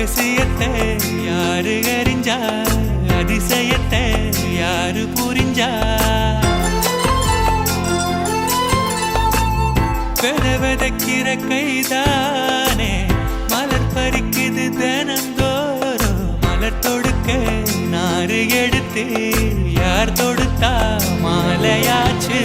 ரகசியத்தை யாரு அறிஞ்சா, அதிசயத்தை யாரு புரிஞ்சா? விதைக்கிற கைதானே மலர் பறிக்குது தினந்தோறும். மலர் தொடுக்க நாறு எடுத்து யார் தொடுத்தா மாலையாச்சு.